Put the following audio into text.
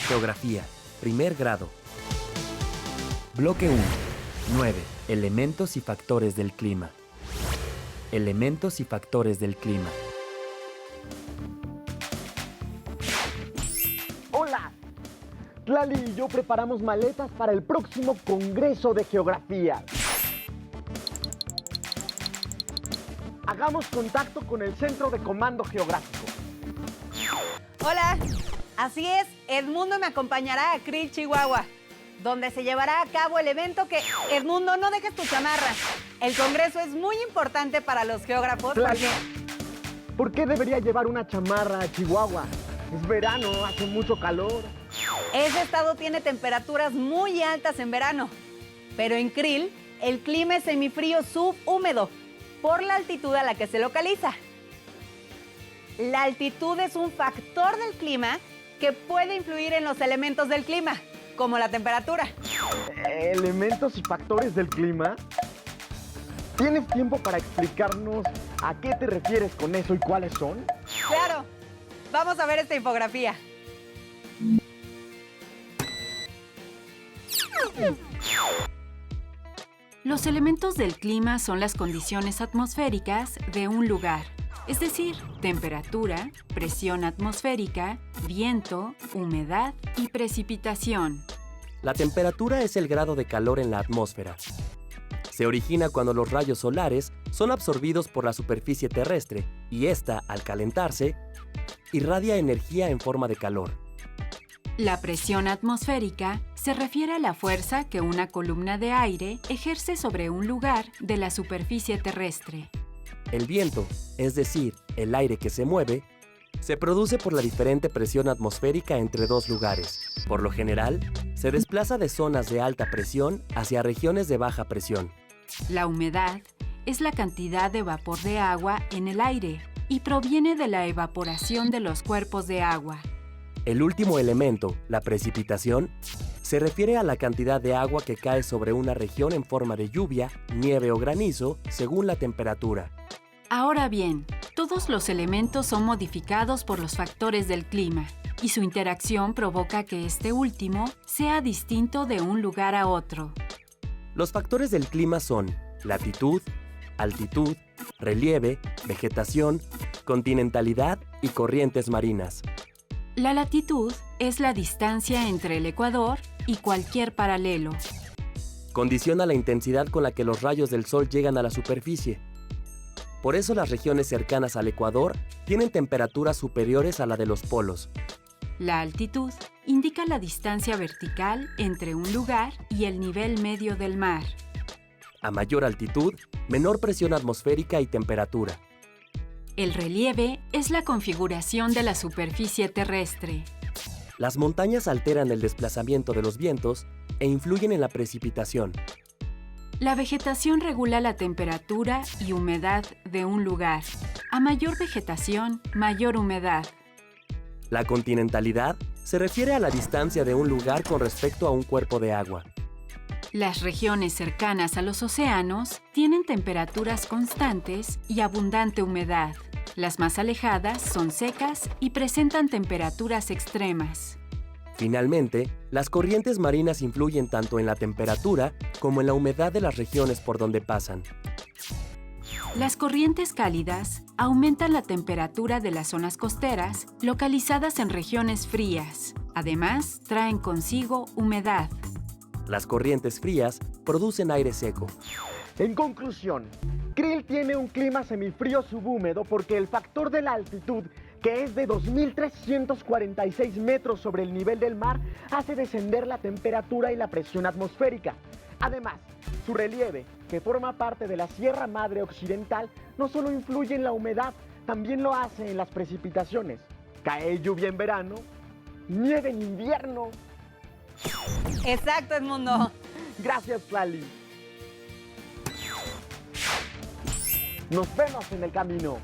Geografía, primer grado. Bloque 1. 9. Elementos y factores del clima. Elementos y factores del clima. ¡Hola! Tlali y yo preparamos maletas para el próximo Congreso de Geografía. Hagamos contacto con el Centro de Comando Geográfico. Hola, así es, Edmundo me acompañará a Krill, Chihuahua, donde se llevará a cabo el evento que... Edmundo, no dejes tu chamarra. El Congreso es muy importante para los geógrafos Tlali, porque... ¿por qué debería llevar una chamarra a Chihuahua? Es verano, hace mucho calor. Ese estado tiene temperaturas muy altas en verano, pero en Krill el clima es semifrío subhúmedo por la altitud a la que se localiza. La altitud es un factor del clima que puede influir en los elementos del clima, como la temperatura. ¿Elementos y factores del clima? ¿Tienes tiempo para explicarnos a qué te refieres con eso y cuáles son? Claro, vamos a ver esta infografía. Los elementos del clima son las condiciones atmosféricas de un lugar, es decir, temperatura, presión atmosférica, viento, humedad y precipitación. La temperatura es el grado de calor en la atmósfera. Se origina cuando los rayos solares son absorbidos por la superficie terrestre y ésta, al calentarse, irradia energía en forma de calor. La presión atmosférica se refiere a la fuerza que una columna de aire ejerce sobre un lugar de la superficie terrestre. El viento, es decir, el aire que se mueve, se produce por la diferente presión atmosférica entre dos lugares. Por lo general, se desplaza de zonas de alta presión hacia regiones de baja presión. La humedad es la cantidad de vapor de agua en el aire y proviene de la evaporación de los cuerpos de agua. El último elemento, la precipitación, se refiere a la cantidad de agua que cae sobre una región en forma de lluvia, nieve o granizo, según la temperatura. Ahora bien, todos los elementos son modificados por los factores del clima, y su interacción provoca que este último sea distinto de un lugar a otro. Los factores del clima son latitud, altitud, relieve, vegetación, continentalidad y corrientes marinas. La latitud es la distancia entre el ecuador y cualquier paralelo. Condiciona la intensidad con la que los rayos del sol llegan a la superficie. Por eso las regiones cercanas al ecuador tienen temperaturas superiores a la de los polos. La altitud indica la distancia vertical entre un lugar y el nivel medio del mar. A mayor altitud, menor presión atmosférica y temperatura. El relieve es la configuración de la superficie terrestre. Las montañas alteran el desplazamiento de los vientos e influyen en la precipitación. La vegetación regula la temperatura y humedad de un lugar. A mayor vegetación, mayor humedad. La continentalidad se refiere a la distancia de un lugar con respecto a un cuerpo de agua. Las regiones cercanas a los océanos tienen temperaturas constantes y abundante humedad. Las más alejadas son secas y presentan temperaturas extremas. Finalmente, las corrientes marinas influyen tanto en la temperatura como en la humedad de las regiones por donde pasan. Las corrientes cálidas aumentan la temperatura de las zonas costeras localizadas en regiones frías. Además, traen consigo humedad. Las corrientes frías producen aire seco. En conclusión, Krill tiene un clima semifrío subhúmedo porque el factor de la altitud, que es de 2.346 metros sobre el nivel del mar, hace descender la temperatura y la presión atmosférica. Además, su relieve, que forma parte de la Sierra Madre Occidental, no solo influye en la humedad, también lo hace en las precipitaciones. Cae lluvia en verano, nieve en invierno. Exacto, Edmundo. Gracias, Tlali. Nos vemos en el camino.